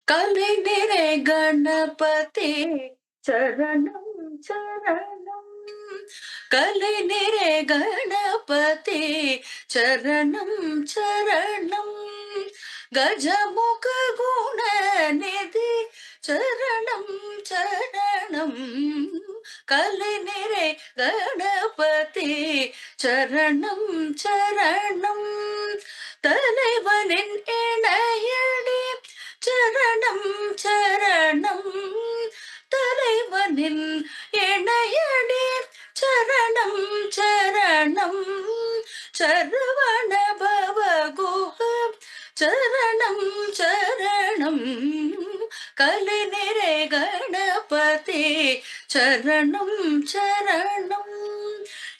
கலைநிறை கணபதி சரணம் சரணம். கலைநிறை கணபதி சரணம் சரணம். கஜமுக குணநிதி சரணம் சரணம். கலைநிறை கணபதி சரணம் சரணம். தலைவனின் இணையடி சரணம் சரணம். தலைவனின் இணையடி சரணம் சரணம். சரவண பவகுக சரணம் சரணம். கலைநிறை கணபதி சரணம் சரணம்.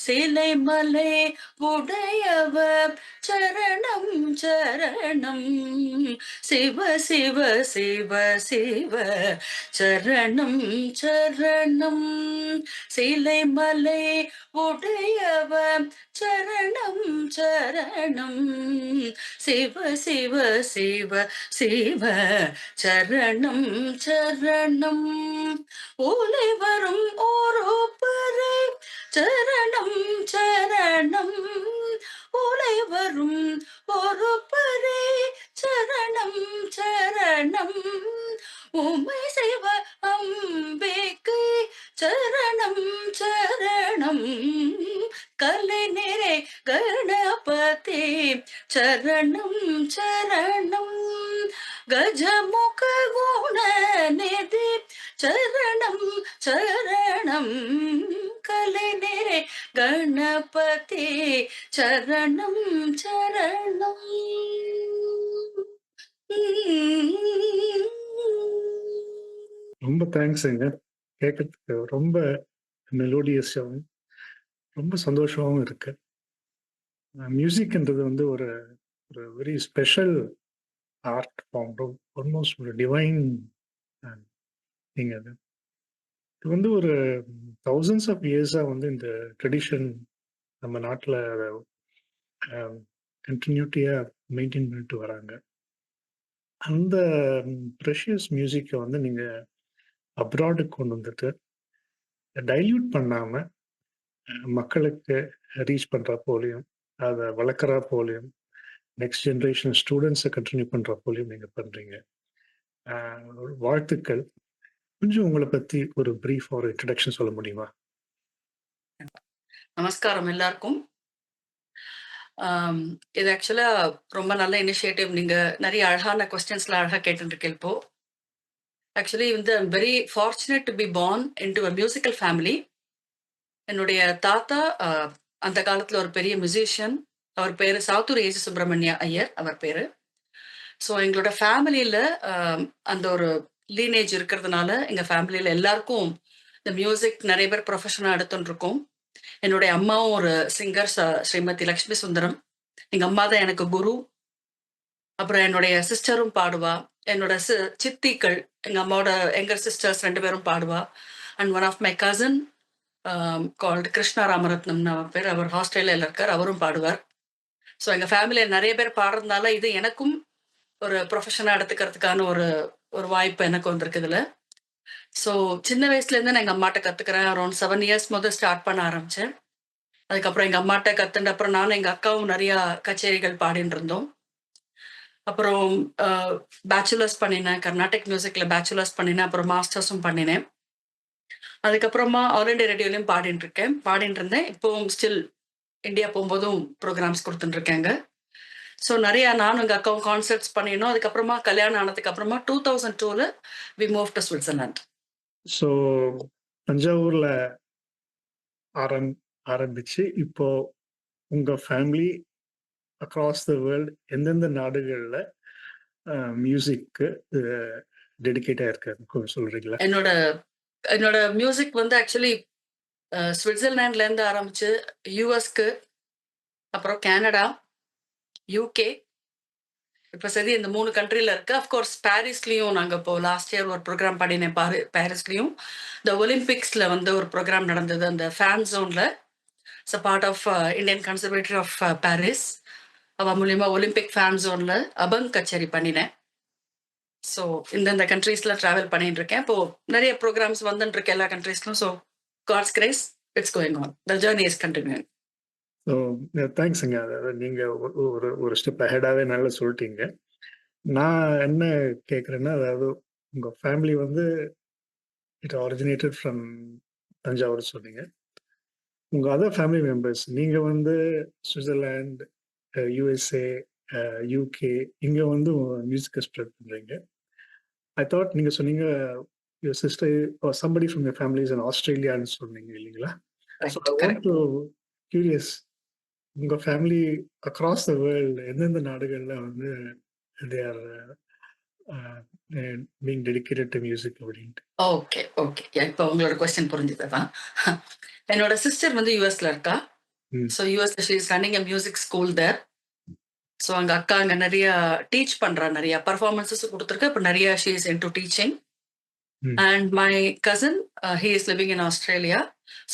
சிலைமலை உடையவர் சரணம் சரணம். சிவ சிவ சிவ சிவ சரணம் சரணம். சிலைமலை உடையவர் சரணம் சரணம். சிவ சிவ சிவ சிவ சரணம் சரணம். ஓலை வரும் ஓரோ பறை சரணம் சரணம். ஓலை வரும் ஒரு பறை சரணம் சரணம். உமை செய்வ அம்பிகை சரணம் சரணம். கலைநிறை கணபதி சரணம் சரணம். கஜமுக குணநிதி சரணம் சரணம். கலைநிறை கணபதி சரணம் சரணம். ரொம்ப தேங்க்ஸுங்க. கேட்கறதுக்கு ரொம்ப மெலோடியஸாகவும் ரொம்ப சந்தோஷமாகவும் இருக்கு. மியூசிக்ன்றது வந்து ஒரு ஒரு very special art form, almost ஒரு டிவைன் திங் அது. இது வந்து ஒரு தௌசண்ட்ஸ் ஆஃப் இயர்ஸாக வந்து இந்த ட்ரெடிஷன் நம்ம நாட்டில் கண்டினியூட்டியாக மெயின்டைன் பண்ணிட்டு வராங்க. அந்த ப்ரெஷியஸ் மியூசிக்கை வந்து நீங்கள் அப்ராடுக்கு கொண்டு வந்துட்டு டைல்யூட் பண்ணாமல் மக்களுக்கு ரீச் பண்ணுற போலையும் அதை வளர்க்குற போலையும் நெக்ஸ்ட் ஜென்ரேஷன் ஸ்டூடெண்ட்ஸை கண்டினியூ பண்ணுற போலையும் நீங்கள் பண்ணுறீங்க. வாழ்த்துக்கள். கொஞ்சம் உங்களை பற்றி ஒரு ப்ரீஃப் ஒரு இன்ட்ரடக்ஷன் சொல்ல முடியுமா? நமஸ்காரம் எல்லாருக்கும். இது ஆக்சுவலா ரொம்ப நல்ல இனிஷியேட்டிவ். நீங்க நிறைய அழகான கொஸ்டின்ஸ்ல அழகா கேட்டுருக்கேன். இப்போ ஆக்சுவலி வந்து I'm very fortunate to be born in to a musical family. என்னுடைய தாத்தா அந்த காலத்துல ஒரு பெரிய மியூசிஷியன். அவர் பேரு சாத்தூர் ஏஜி சுப்பிரமணிய ஐயர் அவர் பேரு. ஸோ எங்களோட ஃபேமிலியில அந்த ஒரு லீனேஜ் இருக்கிறதுனால எங்க ஃபேமிலியில எல்லாருக்கும் இந்த மியூசிக் நிறைய பேர் ப்ரொஃபஷனா எடுத்துட்டு இருக்கோம். என்னுடைய அம்மாவும் ஒரு சிங்கர், ஸ்ரீமதி லக்ஷ்மி சுந்தரம். எங்க அம்மா தான் எனக்கு குரு. அப்புறம் என்னுடைய சிஸ்டரும் பாடுவா. என்னோட சித்திகள் எங்க அம்மாவோட எங்கர் சிஸ்டர்ஸ் 2 பேரும் பாடுவா. And one of my cousin called Krishna ராமரத்னம்னு அவர் பேர். அவர் ஆஸ்திரேலியாவில் இருக்கார், அவரும் பாடுவார். ஸோ எங்க ஃபேமிலியில நிறைய பேர் பாடுறதுனால இது எனக்கும் ஒரு ப்ரொஃபஷனா எடுத்துக்கிறதுக்கான ஒரு ஒரு வாய்ப்பு எனக்கு வந்திருக்கு இதுல. ஸோ சின்ன வயசுல இருந்து நான் எங்க அம்மாட்ட கத்துக்கிறேன். அரௌண்ட் 7 இயர்ஸ் முதல் ஸ்டார்ட் பண்ண ஆரம்பிச்சேன். அதுக்கப்புறம் எங்க அம்மாட்ட கத்துண்ட அப்புறம் நானும் எங்க அக்காவும் நிறைய கச்சேரிகள் பாடிட்டு இருந்தோம். அப்புறம் பேச்சுலர்ஸ் பண்ணினேன், கர்நாடிக் மியூசிக்ல பேச்சுலர்ஸ் பண்ணினேன். அப்புறம் மாஸ்டர்ஸும் பண்ணினேன். அதுக்கப்புறமா ஆல் இண்டியா ரேடியோலையும் பாடிட்டு இருந்தேன். இப்போவும் ஸ்டில் இந்தியா போகும்போதும் ப்ரோக்ராம்ஸ் கொடுத்துட்டு இருக்கேங்க. ஸோ நிறைய நானும் எங்கள் அக்காவும் கான்சர்ட்ஸ் பண்ணினோம். அதுக்கப்புறமா கல்யாணம் ஆனதுக்கு அப்புறமா 2002ல we move to Switzerland. So தஞ்சாவூர்ல ஆரம்பிச்சு இப்போ உங்க ஃபேமிலி அக்ராஸ் த வேர்ல்டு எந்தெந்த நாடுகளில் மியூசிக்கு டெடிகேட்டாக இருக்காரு கொஞ்சம் சொல்றீங்களா? என்னோட மியூசிக் வந்து ஆக்சுவலி சுவிட்சர்லாண்ட்ல இருந்து ஆரம்பிச்சு யூஎஸ்க்கு, அப்புறம் கனடா, யூகே, இப்போ சரி இந்த 3 கண்ட்ரில இருக்கு. அஃப்கோர்ஸ் பாரிஸ்லயும் நாங்கள் இப்போ லாஸ்ட் இயர் ஒரு ப்ரோக்ராம் பாடினேன். பாரிஸ்லயும் இந்த ஒலிம்பிக்ஸ்ல வந்து ஒரு ப்ரோக்ராம் நடந்தது அந்த ஃபேன் ஜோன்ல. It's a part of Indian conservatory of Paris. அவ மூலியமா ஒலிம்பிக் ஃபேன் ஜோன்ல அபங் கச்சேரி பண்ணினேன். ஸோ இந்தந்த கண்ட்ரீஸ்ல டிராவல் பண்ணிட்டு இருக்கேன். இப்போ நிறைய ப்ரோக்ராம்ஸ் வந்துட்டு இருக்கு எல்லா கண்ட்ரீஸ்லும். So God's grace it's going on. The journey is continuing. So தேங்க்ஸுங்க. அதாவது நீங்க ஒரு ஒரு ஸ்டெப் அஹெடாவே நல்லா சொல்லிட்டீங்க. நான் என்ன கேட்குறேன்னா, அதாவது உங்க ஃபேமிலி வந்து இட் ஆரிஜினேட்டட் ஃப்ரம் தஞ்சாவூர் சொன்னீங்க. உங்க அதர் ஃபேமிலி மெம்பர்ஸ் நீங்க வந்து சுவிட்சர்லாந்து, யுஎஸ்ஏ, யுகே இங்க வந்து மியூசிக்க ஸ்ப்ரெட் பண்றீங்க. ஐ தாட் நீங்க சொன்னீங்க your sister or somebody from your family is in ஆஸ்திரேலியான்னு சொன்னீங்க இல்லைங்களா? So right, I want correct. To curious உங்க ஃபேமிலி அக்ராஸ் த வேர்ல்ட் எந்தெந்த நாடுகள்ல வந்து they are being dedicated to music அப்படின்ட்டு. Okay, okay. இப்போ உங்களோட கொஸ்டின் புரிஞ்சுதுதான். என்னோட சிஸ்டர் வந்து யுஎஸ்ல இருக்கா. ம். ஸோ யுஎஸ்ல she is running a music school there. So அங்க அக்கா அங்க நிறைய டீச் பண்றா, நிறைய பர்ஃபார்மன்ஸஸ் கொடுத்துருக்கு. இப்போ நிறைய ஷீ இஸ் இன்டு டீச்சிங். ம். And my cousin he is living in Australia.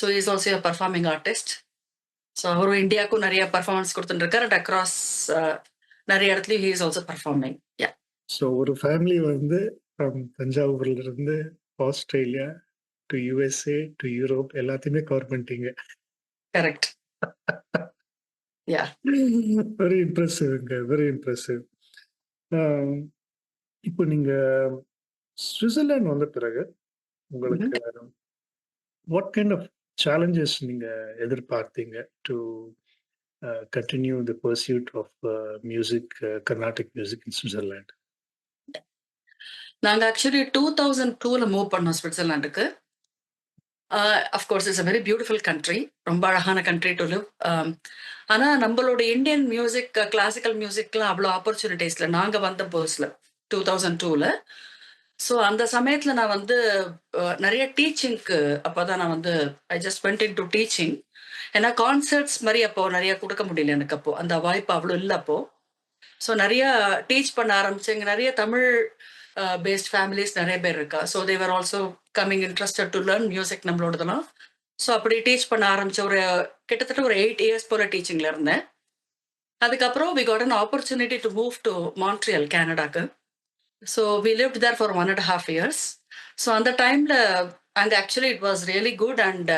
So is also a performing artist. So அவரும் இந்தியாவுக்கும் நிறைய பர்ஃபார்மன்ஸ் கொடுத்துட்டு இருக்காரு. அண்ட் அக்ராஸ் நிறைய இடத்துலயும் he is also performing. Yeah, so ஒரு ஃபேமிலி வந்து ஃப்ரம் தஞ்சாவூர்ல இருந்து Australia to USA to Europe எல்லாத்தையுமே கவர் பண்ணிட்டீங்க. கரெக்ட். யா. வெரி இம்ப்ரெசிவ்ங்க, வெரி இம்ப்ரெசிவ். இப்போ நீங்க சுவிட்சர்லாந்து வந்த பிறகு உங்களுக்கு வாட் கைண்ட் ஆஃப் சேலஞ்சஸ் நீங்க எதிர்பார்த்தீங்க to continue the pursuit of music, Carnatic music in Switzerland? நாங்க ஆக்சுவலி 2002ல மூவ் பண்ணோம் சுவிட்சர்லாண்டுக்கு. Of course it's a very beautiful country. ரொம்ப அழகான கண்ட்ரி டு லிவ். ஆனா நம்மளோட இந்தியன் மியூசிக், கிளாசிக்கல் மியூசிக்லாம் அவ்வளோ ஆப்பர்ச்சுனிட்டிஸ்ல நாங்க வந்த புதுசுல 2002ல. ஸோ அந்த சமயத்துல நான் வந்து நிறைய டீச்சிங்க்கு அப்பதான் நான் வந்து I just went in to teaching. ஏன்னா கான்சர்ட்ஸ் மாதிரி அப்போ நிறைய கொடுக்க முடியல எனக்கு. அப்போ அந்த வாய்ப்பு அவ்வளோ இல்லை அப்போ. ஸோ நிறைய டீச் பண்ண ஆரம்பிச்சேங்க. நிறைய தமிழ் பேஸ்ட் ஃபேமிலிஸ் நிறைய பேர் இருக்கா. So they're also coming interested to learn music நம்மளோடதெல்லாம். ஸோ அப்படி டீச் பண்ண ஆரம்பிச்ச ஒரு கிட்டத்தட்ட ஒரு 8 இயர்ஸ் போல டீச்சிங்ல இருந்தேன். அதுக்கப்புறம் we got an opportunity to move to Montreal, கனடாக்கு. So we lived there for 1.5 years. So அந்த டைம்ல and actually it was really good and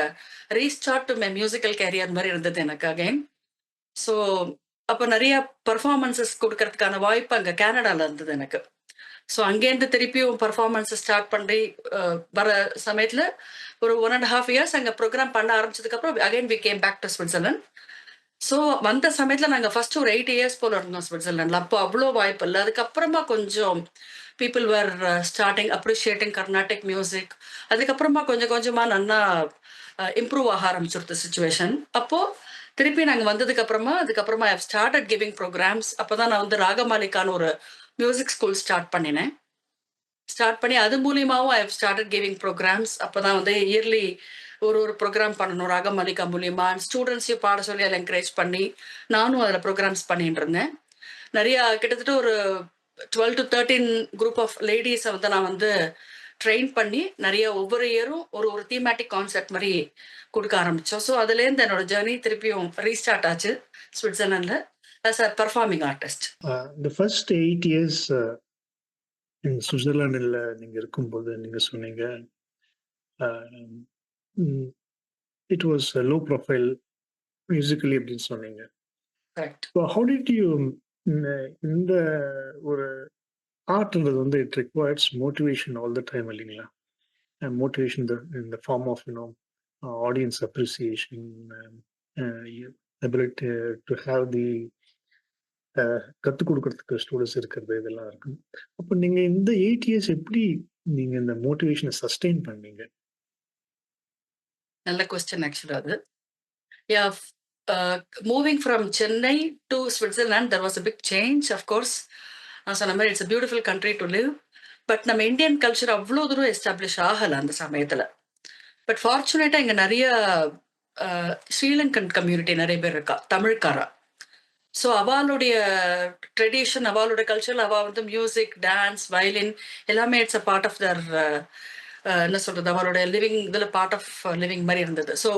restart to my musical career மாதிரி இருந்தது எனக்கு அகைன். ஸோ அப்போ நிறைய பர்ஃபார்மன்சஸ் கொடுக்கறதுக்கான வாய்ப்பு அங்கே கனடால இருந்தது எனக்கு. ஸோ அங்கேருந்து திருப்பியும் பர்ஃபார்மன்ஸ் ஸ்டார்ட் பண்ணி வர சமயத்தில் ஒரு 1.5 இயர்ஸ் அங்கே ப்ரோக்ராம் பண்ண ஆரம்பிச்சதுக்கப்புறம் again we came back to Switzerland. So வந்த சமயத்தில் நாங்கள் ஃபர்ஸ்ட் ஒரு 8 இயர்ஸ் போல இருந்தோம் ஸ்விட்சர்லாண்டில். அப்போ அவ்வளோ வாய்ப்பு இல்லை. அதுக்கப்புறமா கொஞ்சம் people were starting appreciating Carnatic music. அதுக்கப்புறமா கொஞ்சம் கொஞ்சமாக நல்லா இம்ப்ரூவ் ஆக ஆரம்பிச்சிருது சுச்சுவேஷன். அப்போது திருப்பி நாங்கள் வந்ததுக்கு அதுக்கப்புறமா I have started giving programs. அப்போதான் நான் வந்து ராகமாலிகான்னு ஒரு மியூசிக் ஸ்கூல் ஸ்டார்ட் பண்ணினேன். ஸ்டார்ட் பண்ணி அது மூலியமாவும் I have started giving programs. அப்போதான் வந்து இயர்லி ஒரு ப்ரோக்ராம் பண்ணணும் ராகமாலிகா மூலியமா. ஸ்டூடெண்ட்ஸையும் பாட சொல்லி அதில் என்கரேஜ் பண்ணி நானும் அதில் ப்ரோக்ராம்ஸ் பண்ணிட்டு இருந்தேன். நிறைய கிட்டத்தட்ட ஒரு 12 to 13 குரூப் ஆஃப் லேடிஸை வந்து நான் வந்து ட்ரெயின் பண்ணி நிறைய ஒவ்வொரு இயரும் ஒரு தீமேட்டிக் கான்செப்ட் மாதிரி கொடுக்க ஆரம்பித்தோம். ஸோ அதுலேருந்து என்னோட ஜேர்னி திருப்பியும் ரீஸ்டார்ட் ஆச்சு ஸ்விட்சர்லாண்டில் ஆஸ் அ பர்ஃபார்மிங் ஆர்டிஸ்ட். இந்த ஃபர்ஸ்ட் 8 இயர்ஸ் சுவிட்சர்லாண்டில் நீங்கள் இருக்கும்போது நீங்கள் சொன்னீங்க it was low profile musically அப்படின்னு சொன்னீங்க. Correct. So how did you இந்த ஒரு ஆர்ட்ன்றது வந்து it requires motivation all the time இல்லைங்களா? Motivation in the form of audience appreciation, ability to have the கற்றுக் கொடுக்கறதுக்கு ஸ்டூடெண்ட்ஸ் இருக்கிறது இதெல்லாம் இருக்கு. அப்போ நீங்க இந்த 8 இயர்ஸ் எப்படி நீங்க இந்த மோட்டிவேஷனை சஸ்டெயின் பண்ணீங்க? நல்ல கொஸ்டின் ஆக்சுவலா அது. Yeah, moving from Chennai to Switzerland there was a big change. Of course நான் சொன்ன மாதிரி it's a beautiful country to live. But நம்ம இந்தியன் கல்ச்சர் அவ்வளோ தூரம் எஸ்டாப்ளிஷ் ஆகலை அந்த சமயத்தில். பட் ஃபார்ச்சுனேட்டாக இங்கே நிறைய ஸ்ரீலங்கன் கம்யூனிட்டி நிறைய பேர் இருக்கா, தமிழ்காரா. ஸோ அவளுடைய ட்ரெடிஷன், அவளோட கல்ச்சர், அவள் வந்து மியூசிக், டான்ஸ், வயலின் எல்லாமே it's a part of their என்ன சொல்றது, அவளுடைய லிவிங் இதில் பார்ட் ஆஃப் லிவிங் மாதிரி இருந்தது. ஸோ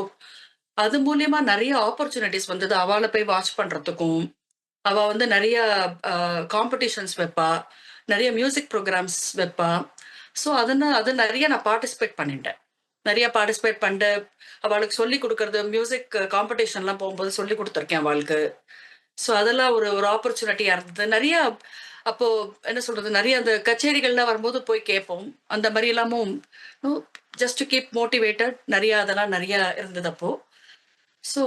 அது மூலியமா நிறைய ஆப்பர்ச்சுனிட்டிஸ் வந்தது. அவளை போய் வாட்ச் பண்றதுக்கும், அவ வந்து நிறைய காம்படிஷன்ஸ் வைப்பா, நிறைய மியூசிக் ப்ரோக்ராம்ஸ் வைப்பா. ஸோ அது நிறைய நான் பார்ட்டிசிபேட் பண்ணிட்டேன். நிறைய பார்ட்டிசிபேட் பண்ணிட்டு அவளுக்கு சொல்லி கொடுக்கறது, மியூசிக் காம்படிஷன்லாம் போகும்போது சொல்லி கொடுத்துருக்கேன் அவளுக்கு. ஸோ அதெல்லாம் ஒரு ஒரு ஆப்பர்ச்சுனிட்டியா இருந்தது. நிறைய அப்போ என்ன சொல்றது, நிறைய அந்த கச்சேரிகள்லாம் வரும்போது போய் கேட்போம். அந்த மாதிரி எல்லாமும் ஜஸ்ட் டு கீப் மோட்டிவேட்டட் நிறைய அதெல்லாம் நிறைய இருந்தது அப்போ. ஸோ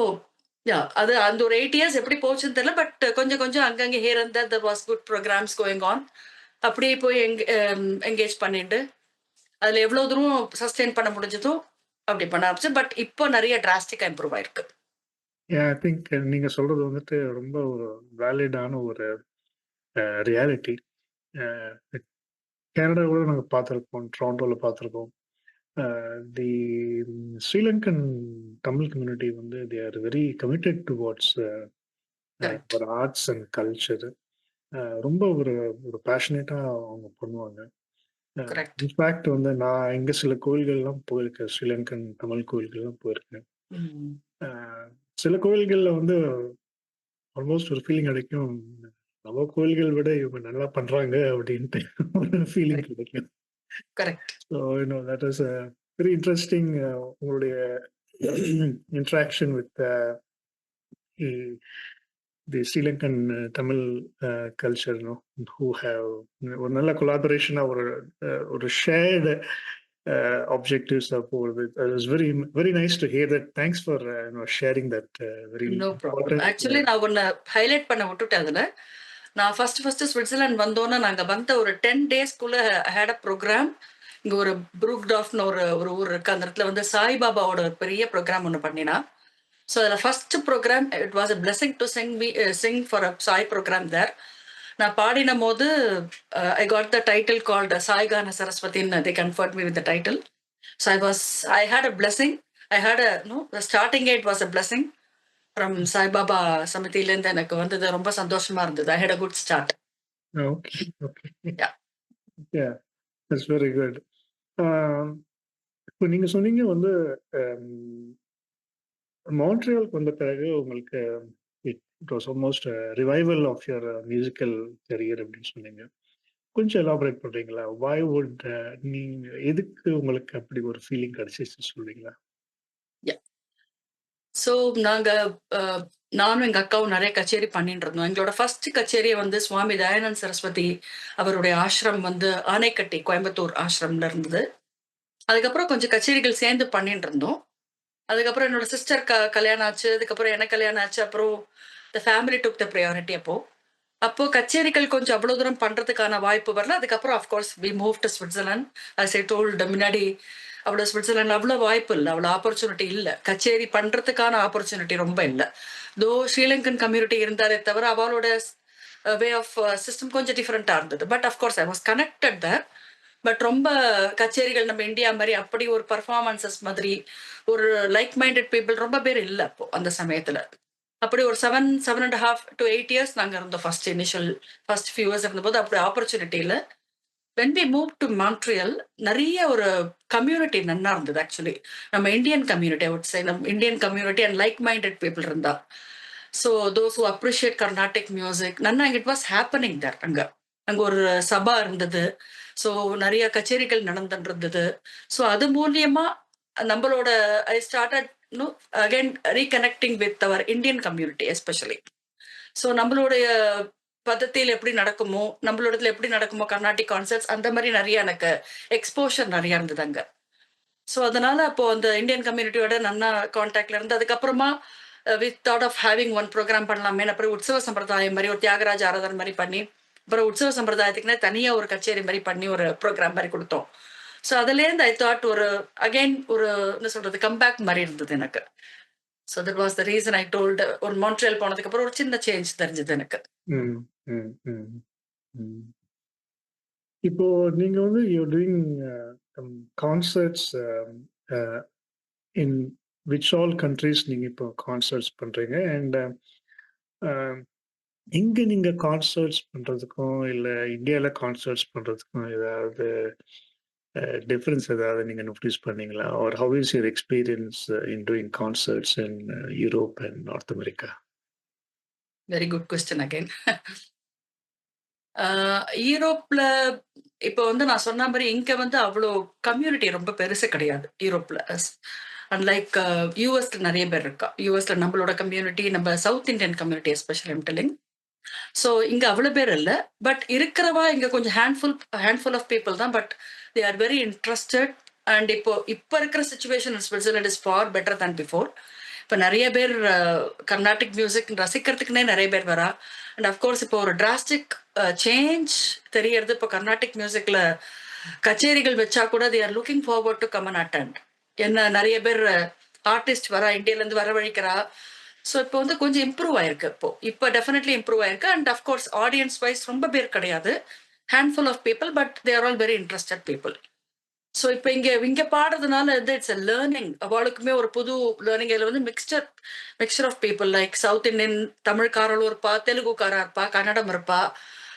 யா அது அந்த ஒரு 8 இயர்ஸ் எப்படி போச்சுன்னு தெரியல. பட் கொஞ்சம் கொஞ்சம் அங்கங்கே here and there was good programs going on. அப்படியே போய் என்கேஜ் பண்ணிட்டு அதுல எவ்வளவு தூரம் சஸ்டெயின் பண்ண முடிஞ்சதோ அப்படி பண்ண ஆரம்பிச்சு. பட் இப்போ நிறைய டிராஸ்டிக்கா இம்ப்ரூவ் ஆயிருக்கு. ஐ திங்க் நீங்க சொல்றது வந்துட்டு ரொம்ப ஒரு வேலிடான ஒரு ரியாலிட்டி. கனடாவோட நாங்க பார்த்துருக்கோம், டொரண்டோல பார்த்துருக்கோம். தி ஸ்ரீலங்கன் தமிழ் கம்யூனிட்டி வந்து they are very committed towards correct. ஒரு ஆர்ட்ஸ் அண்ட் கல்ச்சர். ரொம்ப ஒரு ஒரு பேஷனேட்டா அவங்க பண்ணுவாங்க. கரெக்ட். இன்ஃபேக்ட் வந்து நான் இங்க சில கோயில்கள்லாம் போயிருக்கேன், ஸ்ரீலங்கன் தமிழ் கோயில்கள்லாம் போயிருக்கேன். சில கோயில்கள்ல வந்து ஆல்மோஸ்ட் ஒரு ஃபீலிங் கிடைக்கும், நம்ம கோயில்கள் விட இவங்க நல்லா பண்றாங்க அப்படின்ட்டு ஒரு ஃபீலிங் கிடைக்கும். Correct. So that is very interesting. உங்களுடைய interaction with the Sri Lankan Tamil culture who have ஒரு நல்ல கொலாபரேஷனாக ஒரு shared objectives are for it. It was very nice to hear that. Thanks for sharing that very no problem. important. Actually நான் ஒன்னு highlight பண்ண விட்டுட்டேன் அதுல. நான் ஃபர்ஸ்ட் ஸ்விட்சர்லாந்து வந்தோன்னா நாங்க வந்த ஒரு 10 டேஸ்க்குள்ள ஹேட் அ ப்ரோக்ராம். இங்க ஒரு ப்ரூக்டாஃப்னு ஒரு ஒரு ஊர் இருக்கு. அந்த இடத்துல வந்து சாய்பாபாவோட ஒரு பெரிய ப்ரோக்ராம் ஒன்று பண்ணினா. ஸோ அதில் first program it was a blessing to sing for a Sai program there. நான் பாடின போது I got the title called Saigana சரஸ்வதின்னு they conferred me with the title. So I had a blessing. I had a starting it was a blessing from Saibaba சமிதியிலேருந்து எனக்கு வந்தது. ரொம்ப சந்தோஷமா இருந்தது. I had a good start. Okay. Yeah, that's very good. இப்போ நீங்க சொன்னீங்க வந்து மான்ட்ரியாலுக்கு வந்த பிறகு உங்களுக்கு it was almost revival of your musical career அப்படின்னு சொன்னீங்க. கொஞ்சம் எலாபரேட் பண்றீங்களா? why would நீங்க எதுக்கு உங்களுக்கு அப்படி ஒரு ஃபீலிங் கிடைச்சிச்சு சொல்றீங்களா? ஸோ நாங்க நானும் எங்க அக்காவும் நிறைய கச்சேரி பண்ணிட்டு இருந்தோம். எங்களோட ஃபர்ஸ்ட் கச்சேரியை வந்து சுவாமி தயானந்த் சரஸ்வதி அவருடைய ஆசிரம் வந்து ஆனைக்கட்டி கோயம்புத்தூர் ஆசிரம்ல இருந்தது. அதுக்கப்புறம் கொஞ்சம் கச்சேரிகள் சேர்ந்து பண்ணிட்டு இருந்தோம். அதுக்கப்புறம் என்னோட சிஸ்டர் கல்யாணம் ஆச்சு. அதுக்கப்புறம் எனக்கு கல்யாணம் ஆச்சு. அப்புறம் the family took the priority. அப்போ கச்சேரிகள் கொஞ்சம் அவ்வளவு தூரம் பண்றதுக்கான வாய்ப்பு வரல. அதுக்கப்புறம் of course we move to Switzerland. As I told முன்னாடி அவ்வளோ ஸ்விட்சர்லாந்து அவ்வளோ வாய்ப்பு இல்லை, அவ்வளோ ஆப்பர்ச்சுனிட்டி இல்லை. கச்சேரி பண்றதுக்கான ஆப்பர்ச்சுனிட்டி ரொம்ப இல்லை. தோ ஸ்ரீலங்கன் கம்யூனிட்டி இருந்தாலே தவிர அவளோட வே ஆஃப் சிஸ்டம் கொஞ்சம் டிஃப்ரெண்டா இருந்தது. But of course I was connected there. But ரொம்ப கச்சேரிகள் நம்ம இந்தியா மாதிரி அப்படி ஒரு பர்ஃபார்மன்சஸ் மாதிரி ஒரு லைக் மைண்டட் பீப்புள் ரொம்ப பேர் இல்லை அப்போ அந்த சமயத்துல. அப்படி ஒரு 7.5 to 8 இயர்ஸ் நாங்க இருந்தோம். ஃபர்ஸ்ட் ஃபியூ இயர்ஸ் இருந்தபோது அப்படி ஆப்பர்ச்சுனிட்டி இல்லை. When we move to Montreal நிறைய ஒரு கம்யூனிட்டி நன்னா இருந்தது. ஆக்சுவலி நம்ம Indian community, I would say நம்ம Indian community and like minded people இருந்தா. So those who appreciate Carnatic music நன்னா இட் வாஸ் ஹேப்பனிங் தர். அங்க ஒரு சபா இருந்தது. ஸோ நிறைய கச்சேரிகள் நடந்துட்டு இருந்தது. ஸோ அது மூலியமா நம்மளோட I started again reconnecting with our Indian community especially. So நம்மளுடைய பதத்தியில் எப்படி நடக்குமோ, நம்மளோடதுல எப்படி நடக்குமோ கர்நாடிக் கான்சர்ட்ஸ் அந்த மாதிரி நிறைய எனக்கு எக்ஸ்போஷர் நிறைய இருந்தது அங்க. ஸோ அதனால அப்போ அந்த இந்தியன் கம்யூனிட்டியோட நன்னா கான்டாக்ட்ல இருந்து அதுக்கப்புறமா with thought of having one program பண்ணலாமே. அப்புறம் உற்சவ சம்பிரதாயம் மாதிரி ஒரு தியாகராஜ ஆராதனை மாதிரி பண்ணி, அப்புறம் உற்சவ சம்பிரதாயத்துக்குன்னே தனியா ஒரு கச்சேரி மாதிரி பண்ணி ஒரு ப்ரோக்ராம் மாதிரி கொடுத்தோம். ஸோ அதுலேருந்து ஐ தாட் ஒரு அகைன் ஒரு என்ன சொல்றது கம்பேக் மாதிரி இருந்தது எனக்கு. So that was the reason I told. ஒரு மான்ட்ரியல் போனதுக்கு அப்புறம் ஒரு சின்ன சேஞ்ச் தெரிஞ்சது எனக்கு. இப்போ நீங்க வந்து you're doing concerts in which all countries நீங்க இப்போ கான்சர்ட்ஸ் பண்றீங்க? அண்ட் எங்க நீங்க கான்சர்ட்ஸ் பண்றதுக்கும் இல்ல இந்தியால கான்சர்ட்ஸ் பண்றதுக்கும் ஏதாவது டிஃபரன்ஸ் ஏதாவது நீங்க நோட்டீஸ் பண்ணீங்களா? Or how is your experience in doing concerts in Europe and North America? Very good question again. யூரோப்ல இப்போ வந்து நான் சொன்ன மாரி இங்க வந்து அவ்ளோ கம்யூனிட்டி ரொம்ப பெருசு கிடையாது யூரோப்ல. அன்லைக் யுஎஸ்ல நெறைய பேர் இருக்கா. யுஎஸ்ல நம்மளோட கம்யூனிட்டி, நம்ம south Indian community especially I'm telling. So இங்க அவ்வளோ பேர் இல்ல. பட் இருக்கிறவா இங்க கொஞ்சம் ஹேண்ட்ஃபுல் ஆஃப் பீப்பிள் தான். But they are very interested. And இப்போ இருக்கிற situation in Switzerland is for better than before. இப்போ நிறைய பேர் கர்நாடிக் மியூசிக் ரசிக்கிறதுக்குன்னே நிறைய பேர் வரா. அண்ட் அஃப்கோர்ஸ் இப்போ ஒரு டிராஸ்டிக் சேஞ்ச் தெரியறது. இப்போ கர்நாடிக் மியூசிக்ல கச்சேரிகள் வச்சா கூட they are looking forward to come and attend. என்ன நிறைய பேர் ஆர்டிஸ்ட் வரா, இந்தியாவிலேருந்து வரவழைக்கிறா. ஸோ இப்போ வந்து கொஞ்சம் இம்ப்ரூவ் ஆயிருக்கு. இப்போ டெஃபினெட்லி இம்ப்ரூவ் ஆயிருக்கு. அண்ட் அஃப்கோர்ஸ் ஆடியன்ஸ் வைஸ் ரொம்ப பேர் கிடையாது, handful of people. But they are all very interested people. So இப்போ இங்க பாடுறதுனால வந்து இட்ஸ் அ லேர்னிங். அவளுக்குமே ஒரு புது லேர்னிங். இதில் வந்து mixture of people like South Indian தமிழ்காரலும் இருப்பா, தெலுங்குக்காரா இருப்பா, கன்னடம் இருப்பா.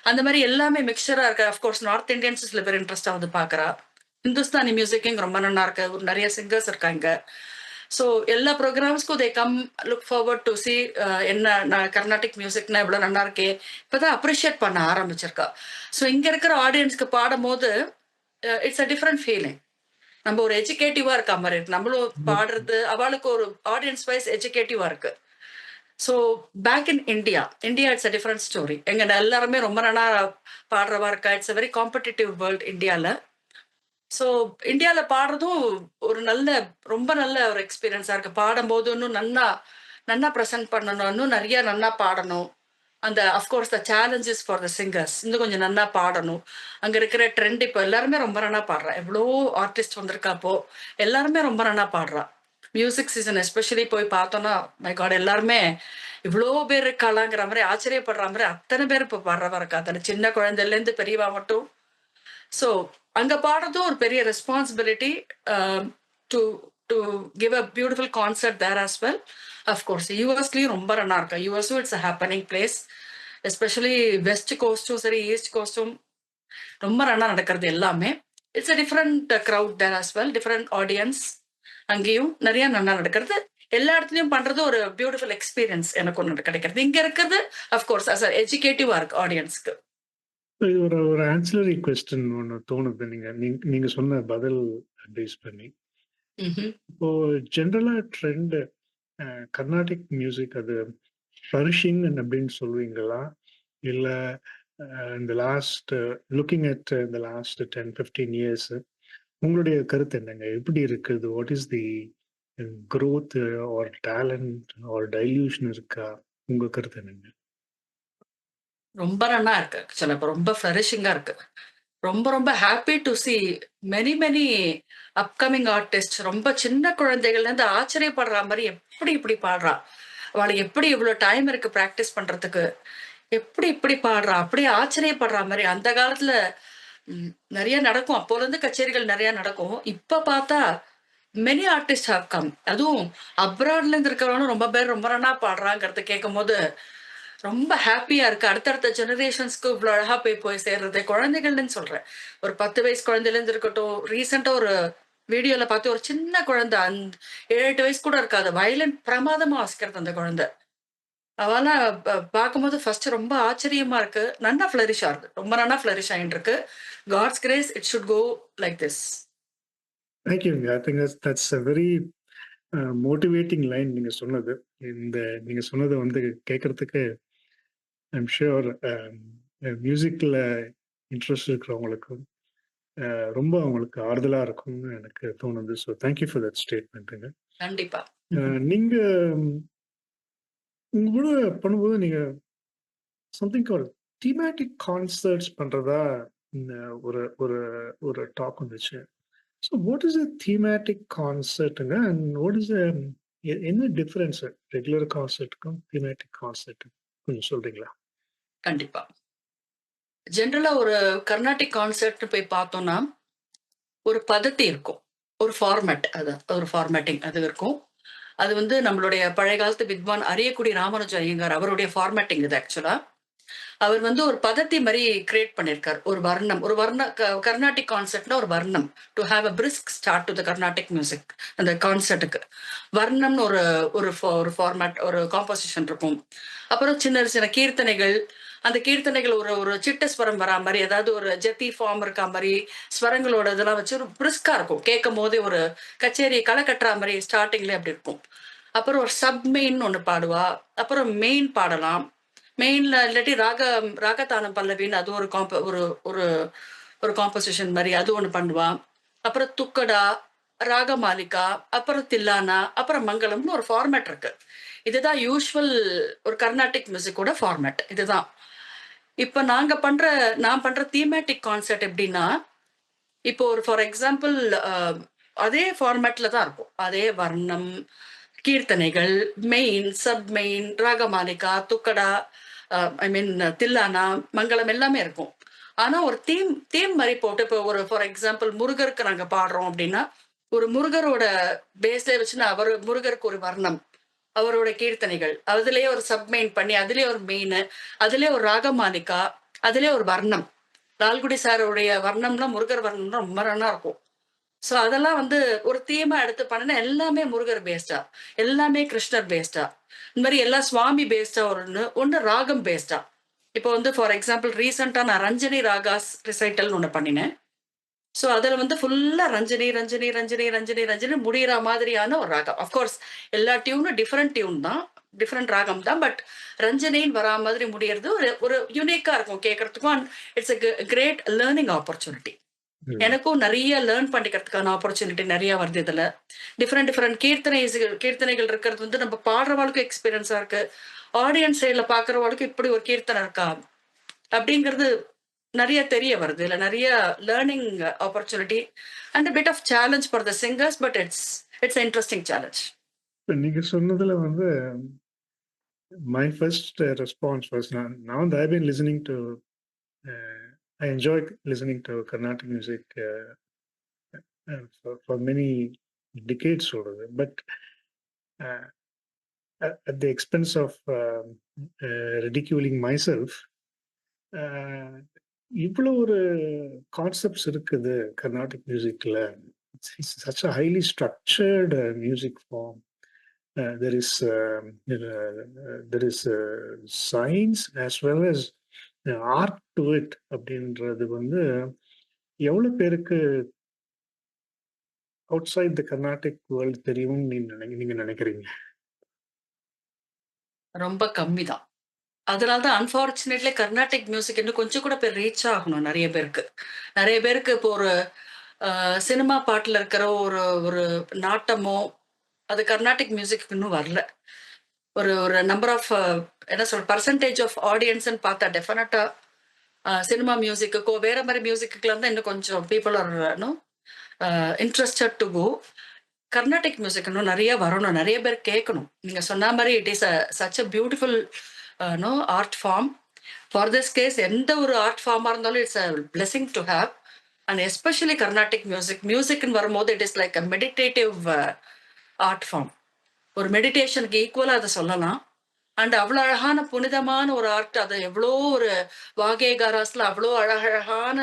அந்த மாதிரி எல்லாமே மிக்சரா இருக்கு. அஃப்கோர்ஸ் நார்த் இந்தியன்ஸ் சில பேர் இன்ட்ரெஸ்டா வந்து பாக்குறா. ஹிந்துஸ்தானி மியூசிக்கும் ரொம்ப நல்லா இருக்கு. ஒரு நிறைய சிங்கர்ஸ் இருக்காங்க. ஸோ எல்லா ப்ரோக்ராம்ஸ்க்கும் they come look forward to see என்ன கர்நாடிக் மியூசிக்னா இவ்வளோ நல்லா இருக்கே. இப்போதான் அப்ரிஷியேட் பண்ண ஆரம்பிச்சிருக்கா. ஸோ இங்க இருக்கிற ஆடியன்ஸ்க்கு பாடும் போது இட்ஸ் அ டிஃப்ரெண்ட் ஃபீலிங். நம்ம ஒரு எஜுகேட்டிவா இருக்க மாதிரி இருக்கு. நம்மளும் பாடுறது அவளுக்கு ஒரு ஆடியன்ஸ் வைஸ் எஜுகேட்டிவா இருக்கு. So back in India it's a different story. எங்க எல்லாருமே ரொம்ப நல்லா பாடுறவா இருக்கா. It's a very competitive world இந்தியாவில். ஸோ இந்தியாவில் பாடுறதும் ஒரு ரொம்ப நல்ல ஒரு எக்ஸ்பீரியன்ஸா இருக்கு. பாடும்போது இன்னும் நன்னா ப்ரெசென்ட் பண்ணணும், இன்னும் நிறைய நன்னா பாடணும். அந்த of course the challenges for the singers, இன்னும் கொஞ்சம் நன்னா பாடணும். அங்க இருக்கிற ட்ரெண்ட் இப்போ எல்லாருமே ரொம்ப நன்னா பாடுறா. எவ்வளோ ஆர்டிஸ்ட் வந்திருக்கா. அப்போ எல்லாருமே ரொம்ப நன்னா பாடுறா. மியூசிக் சீசன் எஸ்பெஷலி போய் பார்த்தோன்னா மை காட் எல்லாருமே இவ்வளோ பேர் இருக்காளாங்கிற மாதிரி ஆச்சரியப்படுற மாதிரி அத்தனை பேர் இப்போ பாடுறவா இருக்கா. அத்தனை சின்ன குழந்தைலேருந்து பெரியவா மட்டும். ஸோ அங்க பாடுறதும் ஒரு பெரிய responsibility to to give a beautiful concert there as well. Of course யூஎஸ்லயும் ரொம்ப நல்லா இருக்கா. யூஎஸும் it's a happening place. Especially west கோஸ்டும் சரி ஈஸ்ட் கோஸ்டும் ரொம்ப நல்லா நடக்கிறது எல்லாமே. It's a different crowd there as well, different audience. அங்கேயும் நிறைய நல்லா நடக்கிறது. எல்லா இடத்துலயும் பண்றது ஒரு பியூட்டிஃபுல் எக்ஸ்பீரியன்ஸ் எனக்கு ஒன்று கிடைக்கிறது. இங்க இருக்கிறது அஃப்கோர்ஸ் அஸ் எஜுகேட்டிவா இருக்கு ஆடியன்ஸ்க்கு. இது ஒரு ஆன்சிலரி கொஸ்டின் ஒன்று தோணுது நீங்க சொன்ன பதில் பேஸ் பண்ணி. இப்போ ஜென்ரலா ட்ரெண்ட் கர்நாடிக் மியூசிக் அது ஃப்ளரிஷிங் அப்படின்னு சொல்லுவீங்களா? இல்ல இந்த லாஸ்ட் லுக்கிங் அட் இந்த லாஸ்ட் 10-15 இயர்ஸ் உங்களுடைய கருத்து என்னங்க? எப்படி இருக்குது? What is the growth or talent or dilution இருக்கா? உங்க கருத்து என்னங்க? ரொம்ப நல்லா இருக்கு. ஆக்சுவலா இப்போ ரொம்ப ஃப்ளரிஷிங்கா இருக்கு. ரொம்ப ரொம்ப happy to see many upcoming artist. ரொம்ப சின்ன குழந்தைகள்லேருந்து ஆச்சரியப்படுற மாதிரி எப்படி இப்படி பாடுறா, அவளுக்கு எப்படி இவ்வளோ டைம் இருக்கு ப்ராக்டிஸ் பண்றதுக்கு, எப்படி இப்படி பாடுறா, அப்படியே ஆச்சரியப்படுற மாதிரி. அந்த காலத்துல நிறைய நடக்கும். அப்போலேருந்து கச்சேரிகள் நிறைய நடக்கும். இப்ப பார்த்தா மெனி ஆர்டிஸ்ட் ஹவ் கம். அதுவும் அப்ராட்ல இருந்து இருக்கிறவங்களும் ரொம்ப பேர் ரொம்ப நல்லா பாடுறாங்கிறத கேட்கும் போது ரொம்ப ஹாப்பியா இருக்கு. அடுத்தடுத்த ஜெனரேஷன்ஸ்க்கு இவ்வளோ அழகா போய் சேர்றது. குழந்தைகள்னு சொல்றேன். ஒரு 10 வயசு குழந்தையில இருந்து இருக்கட்டும். ரீசெண்டா ஒரு வீடியோல பார்த்து ஒரு சின்ன குழந்தை 7-8 வயசு கூட இருக்காது. வயலின் பிரமாதமா வாசிக்கிறது அந்த குழந்தை. அவெல்லாம் பார்க்கும்போது ஃபர்ஸ்ட் ரொம்ப ஆச்சரியமா இருக்கு. நன்னா ஃபிளரிஷ் ஆகுது. ரொம்ப நன்னா ஃபிளரிஷ் ஆயிட்டு இருக்கு. God's grace it should go like this. தேங்க்யூங்க. I think that's a very motivating line நீங்க சொன்னது. நீங்க சொன்னதை வந்து கேட்கறதுக்கு ஐம் ஷுர் மியூசிக்கில் இன்ட்ரெஸ்ட் இருக்கிறவங்களுக்கும் ரொம்ப அவங்களுக்கு ஆறுதலா இருக்கும்னு எனக்கு தோணுது. ஸோ தேங்க்யூ ஃபார் தட் ஸ்டேட்மெண்ட்டுங்க. கண்டிப்பா. நீங்க உங்க கூட பண்ணும்போது நீங்க சம்திங் கால் தீமேட்டிக் கான்சர்ட்ஸ் பண்றதா இந்த ஒரு ஒரு ஒரு டாக் வந்துச்சு. So what is a thematic கான்சர்ட்டுங்க அண்ட் வாட் இஸ் என்ன டிஃபரன்ஸ் ரெகுலர் கான்சர்ட்டுக்கும் தீமேட்டிக் கான்சர்ட்டுக்கும் கொஞ்சம் சொல்றீங்களா? கண்டிப்பா. ஜென்ரலா ஒரு கர்நாடிக் கான்சர்ட் போய் பார்த்தோம்னா ஒரு பதத்தி இருக்கும். ஒரு ஃபார்மேட் ஒரு ஃபார்மேட்டிங் அது இருக்கும். அது வந்து நம்மளுடைய பழைய காலத்து வித்வான் அரியக்குடி ராமானுஜ ஐயங்கார் அவருடைய ஃபார்மேட்டிங் இது ஆக்சுவலா. அவர் வந்து ஒரு பதத்தி மாதிரி கிரியேட் பண்ணியிருக்கார். ஒரு கர்நாடிக் கான்சர்ட்னா ஒரு வர்ணம். To have a brisk start to the Carnatic music. அந்த கான்சர்ட்டுக்கு வர்ணம்னு ஒரு ஃபார்மேட், ஒரு காம்போசிஷன் இருக்கும். அப்புறம் சின்ன சின்ன கீர்த்தனைகள், அந்த கீர்த்தனைகள் ஒரு ஒரு சிட்ட ஸ்வரம் வரா மாரி, ஏதாவது ஒரு ஜதி ஃபார்ம் இருக்கா மாரி, ஸ்வரங்களோட இதெல்லாம் வச்சு ஒரு பிரிஸ்கா இருக்கும். கேட்கும்போதே ஒரு கச்சேரி களை கட்டுறா மாரி ஸ்டார்ட்டிங்லயே அப்படி இருக்கும். அப்புறம் ஒரு சப் மெயின்னு ஒண்ணு பாடுவா. அப்புறம் மெயின் பாடலாம். மெயின்ல இல்லாட்டி ராகதானம் பல்லவின்னு அது ஒரு ஒரு ஒரு ஒரு காம்போசிஷன் மாரி அது ஒண்ணு பண்ணுவா. அப்புறம் துக்கடா, ராகமாலிகா, அப்புறம் தில்லானா, அப்புறம் மங்களம்னு ஒரு ஃபார்மேட் இருக்கு. இதுதான் யூசுவல் ஒரு கர்நாடிக் மியூசிக்கோட ஃபார்மேட். இதுதான். இப்ப நான் பண்ற தீமேட்டிக் கான்செர்ட் எப்படின்னா, இப்போ ஒரு ஃபார் எக்ஸாம்பிள் அ அதே ஃபார்மேட்ல தான் இருக்கும். அதே வர்ணம், கீர்த்தனைகள், மெயின், சப் மெயின், ராகமாலிகா, துக்கடா, ஐ மீன் தில்லானா, மங்களம் எல்லாமே இருக்கும். ஆனா ஒரு தீம் தீம் மாரி போட்டு இப்போ ஒரு ஃபார் எக்ஸாம்பிள் முருகருக்கு நாங்க பாடுறோம் அப்படின்னா, ஒரு முருகரோட பேஸே வச்சு நான் முருகருக்கு ஒரு வர்ணம், அவரோட கீர்த்தனைகள், அதிலேயே ஒரு சப் மெயின் பண்ணி, அதிலேயே ஒரு மெயினு, அதிலேயே ஒரு ராகமாலிகா, அதிலேயே ஒரு வர்ணம். லால்குடி சாருடைய வர்ணம்லாம் முருகர் வர்ணம்லாம் ரொம்ப நல்லா இருக்கும். சோ அதெல்லாம் வந்து ஒரு தீமா எடுத்து பண்ணுனா எல்லாமே முருகர் பேஸ்டா, எல்லாமே கிருஷ்ணர் பேஸ்டா. இந்த மாரி எல்லாம் சுவாமி பேஸ்டா ஒண்ணு ராகம் பேஸ்டா. இப்போ வந்து ஃபார் எக்ஸாம்பிள் ரீசென்ட்டா நான் ரஞ்சனி ராகாஸ் ரிசைட்டல்னு ஒண்ணு பண்ணினேன். சோ அதுல வந்து ஃபுல்லா ரஞ்சனி, ரஞ்சனி, ரஞ்சனி, ரஞ்சனி, ரஞ்சனி முடியிற மாதிரியான ஒரு ராகம். ஆஃப் கோர்ஸ் எல்லா டியூனும் டிஃபரெண்ட் டியூன் தான். டிஃபரெண்ட் ராகம் தான். பட் ரஞ்சனின்னு வரா மாதிரி முடியறது ஒரு ஒரு யூனிக்கா இருக்கும் கேட்கறதுக்கும். And it's a great learning opportunity. ம். எனக்கும் நெறைய லேர்ன் பண்ணிக்கிறதுக்கான ஆப்பர்ச்சுனிட்டி நெறைய வருது இதுல. டிஃபரெண்ட் டிஃபரெண்ட் கீர்த்தனைகள் இருக்கிறது வந்து நம்ம பாடுறவாளுக்கும் எக்ஸ்பீரியன்ஸா இருக்கு. ஆடியன்ஸ் சைடுல பார்க்கிறவாளுக்கும் இப்படி ஒரு கீர்த்தனை இருக்கா? அப்படிங்கிறது நெறைய தெரிய வருது. இதுல நெறைய learning opportunity and a bit of challenge for the singers. But it's a interesting challenge. இப்ப நீங்க சொன்னதுல வந்து மை ஃபர்ஸ்ட் ரெஸ்பான்ஸ் வாஸ் நான் வந்து I been listening to I enjoy listening to Carnatic music for many decades ஓடுது. But at the expense of ridiculing myself, இவ்வளோ ஒரு concepts இருக்குது கர்நாடிக் மியூசிக்ல. It's such a highly structured music form. There is there is science as well as art to it அப்படின்றது வந்து எவ்வளோ பேருக்கு outside the Carnatic world தெரியும்னு நீங்க நினைக்கிறீங்க? ரொம்ப கம்மி தான். அதனால தான் அன்பார்ச்சுனேட்லி கர்நாடிக் மியூசிக் இன்னும் கொஞ்சம் கூட பேர் ரீச் ஆகணும் நெறைய பேருக்கு. நெறைய பேருக்கு இப்போ ஒரு சினிமா பாட்டுல இருக்கிற ஒரு ஒரு நாட்டமோ, அது கர்நாடிக் மியூசிக் இன்னும் வரல. ஒரு ஒரு நம்பர் ஆஃப் என்ன பெர்சன்டேஜ் ஆஃப் ஆடியன்ஸ்ன்னு பார்த்தா டெஃபினட்டா சினிமா மியூசிக்குக்கோ, வேற மாரி மியூசிக்குலாம் தான் இன்னும் கொஞ்சம் people are no interested to go. Carnatic music இன்னும் நெறைய வரணும். நெறைய பேர் கேட்கணும். நீங்க சொன்ன மாரி it is such a beautiful art form. For this case எந்த ஒரு ஆர்ட் ஃபார்மா இருந்தாலும் it's a blessing to have. And especially Carnatic மியூசிக்ன்னு வரும்போது it is like a meditative art form. ஒரு மெடிடேஷனுக்கு ஈக்குவலா அதை சொல்லலாம். அண்ட் அவ்வளோ அழகான புனிதமான ஒரு ஆர்ட். அது எவ்வளோ ஒரு வாகேகாராஸ்ல அவ்வளோ அழகழகான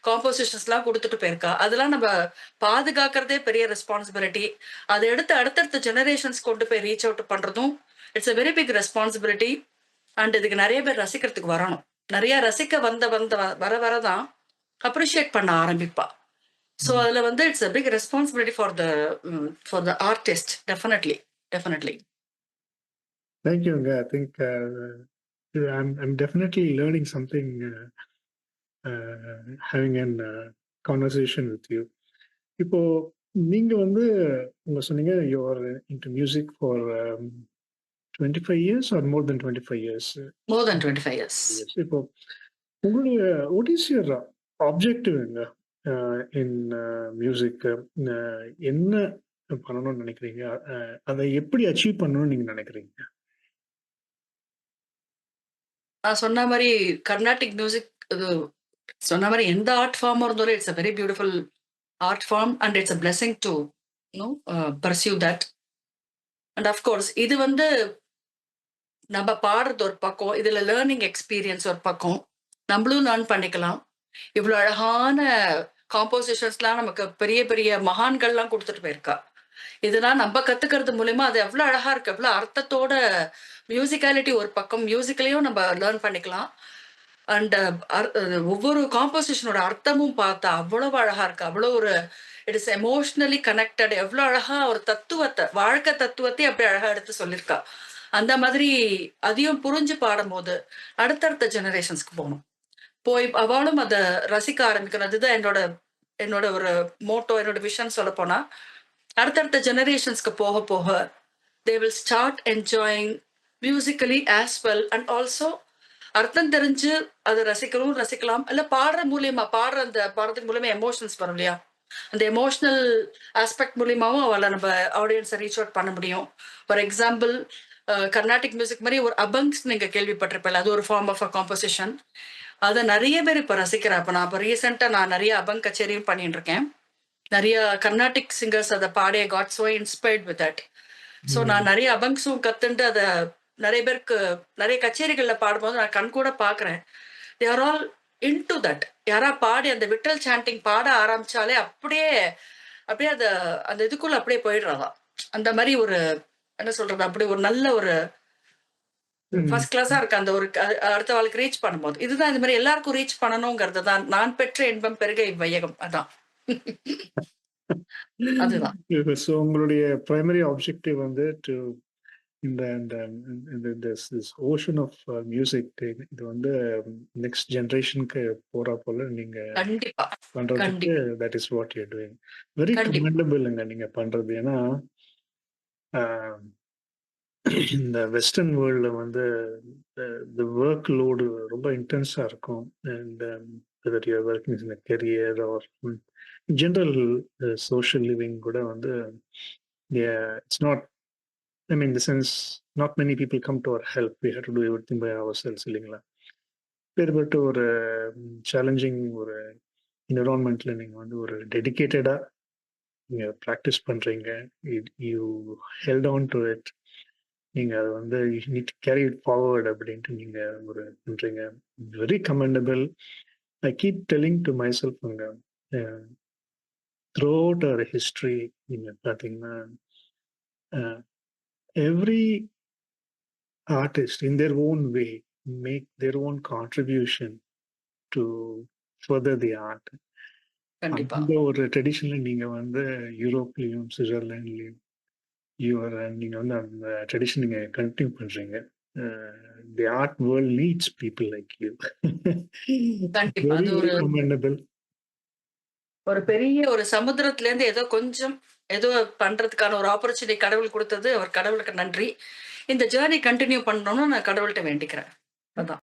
காம்போசிஷன்ஸ்லாம் கொடுத்துட்டு போயிருக்கா. அதெல்லாம் நம்ம பாதுகாக்கிறதே பெரிய ரெஸ்பான்சிபிலிட்டி. அதை எடுத்து அடுத்தடுத்த ஜெனரேஷன்ஸ் கொண்டு போய் ரீச் அவுட் பண்றதும் it's a very big responsibility. And இதுக்கு நிறைய பேர் ரசிக்கிறதுக்கு வரணும். நிறைய ரசிக்க வர வரதான் அப்ரிஷியேட் பண்ண ஆரம்பிப்பா. ஸோ அதுல வந்து it's a big responsibility for the artist. Definitely. Thank you. I think I'm definitely learning something having an conversation with you. இப்போ நீங்க வந்து உங்க சொன்னீங்க you are into music for 25 years or more than 25 years? More than 25 years. Yes. இப்போ உங்களுடைய what is your objective in music? என்ன பண்ணணும்னு நினைக்கிறீங்க? அதை எப்படி அச்சீவ் பண்ணணும்னு நீங்க நினைக்கிறீங்க? நான் சொன்ன மாரி கர்நாடிக் மியூசிக் இது சொன்ன மாரி எந்த ஆர்ட் ஃபார்மா இருந்தாலும் it's a very beautiful art form and it's a blessing to pursue that. And of course இது வந்து நம்ம பாடுறது ஒரு பக்கம், இதுல லேர்னிங் எக்ஸ்பீரியன்ஸ் ஒரு பக்கம். நம்மளும் லேர்ன் பண்ணிக்கலாம். இவ்வளோ அழகான காம்போசிஷன்ஸ்லாம் நமக்கு பெரிய பெரிய மகான்கள்லாம் கொடுத்துட்டு போயிருக்கா. இதெல்லாம் நம்ம கத்துக்கிறது மூலியமா அது எவ்வளோ அழகா இருக்கு, எவ்வளோ அர்த்தத்தோட மியூசிக்காலிட்டி ஒரு பக்கம், மியூசிக்கலையும் நம்ம லேர்ன் பண்ணிக்கலாம். அண்ட் ஒவ்வொரு காம்போசிஷனோட அர்த்தமும் பார்த்தா அவ்வளவு அழகா இருக்கு. அவ்வளோ ஒரு இட் இஸ் எமோஷனலி கனெக்டட். எவ்வளோ அழகா ஒரு தத்துவத்தை, வாழ்க்கை தத்துவத்தை அப்படி அழகா எடுத்து சொல்லியிருக்கா. அந்த மாதிரி அதையும் புரிஞ்சு பாடும்போது அடுத்தடுத்த ஜெனரேஷன்ஸ்க்கு போகணும். போய் அவளும் அதை ரசிக்க ஆரம்பிக்கணும். அதுதான் என்னோட என்னோட ஒரு மோட்டோ, என்னோட விஷன் சொல்ல போனா, அடுத்தடுத்த ஜெனரேஷன்ஸ்க்கு போக போக they will start enjoying musically as well and also அர்த்தம் தெரிஞ்சு அதை ரசிக்கலாம். இல்ல பாடுற மூலியமா பாடுற அந்த பாடுறதுக்கு மூலியமா எமோஷன்ஸ் வரும் இல்லையா? அந்த எமோஷனல் ஆஸ்பெக்ட் மூலியமாவும் அவளை நம்ம ஆடியன்ஸை ரீச் அவுட் பண்ண முடியும். ஃபார் எக்ஸாம்பிள் கர்நாடிக் மியூசிக் மாதிரி ஒரு அபங்ஸ் நீங்க கேள்விப்பட்டிருப்பேன். அது ஒரு ஃபார்ம் ஆஃப் அ காம்போசிஷன். அதை நிறைய பேர் இப்ப ரசிக்கிறேன். அப்ப நான் இப்ப ரீசெண்டா நான் நிறைய அபங் கச்சேரியும் பண்ணிட்டு இருக்கேன். நிறைய கர்நாடிக் சிங்கர்ஸ் அதை பாடிய god so inspired with that. So நான் நிறைய அபங்ஸும் கத்துண்டு அதை நிறைய பேருக்கு நிறைய கச்சேரிகள்ல பாடும்போது நான் கண் கூட பாக்குறேன். தே are all in to that. யாரா பாடி அந்த விட்டல் சாண்டிங் பாட ஆரம்பிச்சாலே அப்படியே அப்படியே அந்த இதுக்குள்ள அப்படியே போயிடுறாதான். அந்த மாதிரி ஒரு என்ன சொல்றது, அப்படி ஒரு நல்ல ஒரு ஃபர்ஸ்ட் கிளாஸா இருக்கு. அந்த ஒரு அடுத்த வாழ்க்கை ரீச் பண்ணும்போது இதுதான் இந்த மாதிரி எல்லாருக்கும் ரீச் பண்ணணுங்கிறது தான். நான் பெற்ற இன்பம் பெருக இவ்வையகம். அதான் அதுதான். ஸோ உங்களுடைய பிரைமரி ஆப்ஜெக்டிவ் வந்து டு இந்த இந்த திஸ் ஓஷன் ஆஃப் மியூசிக் இது வந்து நெக்ஸ்ட் ஜெனரேஷனுக்கு போறா போல நீங்க கண்டிப்பா பண்றதுக்கு கண்டிப்பா that is what you doing. Very கண்டிப்பா கமெண்டபிள்ங்க நீங்க பண்றது. ஏன்னா இந்த வெஸ்டர்ன் வேர்ல்ட்ல வந்து த ஒர்க் லோடு ரொம்ப இன்டென்ஸா இருக்கும். And whether you are working in a career or general social living கூட வந்து it's not, I mean the sense not many people come to our help. We have to do everything by our selves இல்லைங்களா? வேறுபட்ட ஒரு challenging ஒரு என்விரான்மெண்ட்ல நீங்க வந்து ஒரு டெடிகேட்டடா நீங்க ப்ராக்டிஸ் பண்றீங்க. You held on to it. நீங்க அதை வந்து you need carry it forward அப்படின்ட்டு நீங்க ஒரு பண்றீங்க. Very commendable. I keep telling to my self அங்க த்ரூ அவுட் அவர் ஹிஸ்ட்ரி நீங்க பார்த்தீங்கன்னா every artist in their own way make their own contribution to further the art. கண்டிப்பா அந்த ஒரு ட்ரெடிஷன்ல நீங்க வந்து யூரோப்லயும் சுவிட்சர்லாண்ட்லயும் நீங்க வந்து அந்த ட்ரெடிஷன் நீங்க கண்டினியூ பண்றீங்க. தி art world needs people like you. கண்டிப்பா வெரி அது வெரி கமெண்டபிள். ஒரு பெரிய ஒரு சமுத்திரத்துல இருந்து ஏதோ கொஞ்சம் ஏதோ பண்றதுக்கான ஒரு ஆப்பர்ச்சுனிட்டி கடவுள் கொடுத்தது. அவர் கடவுளுக்கு நன்றி. இந்த ஜேர்னி கண்டினியூ பண்ணணும்னு நான் கடவுள்கிட்ட வேண்டிக்கிறேன். அதான்.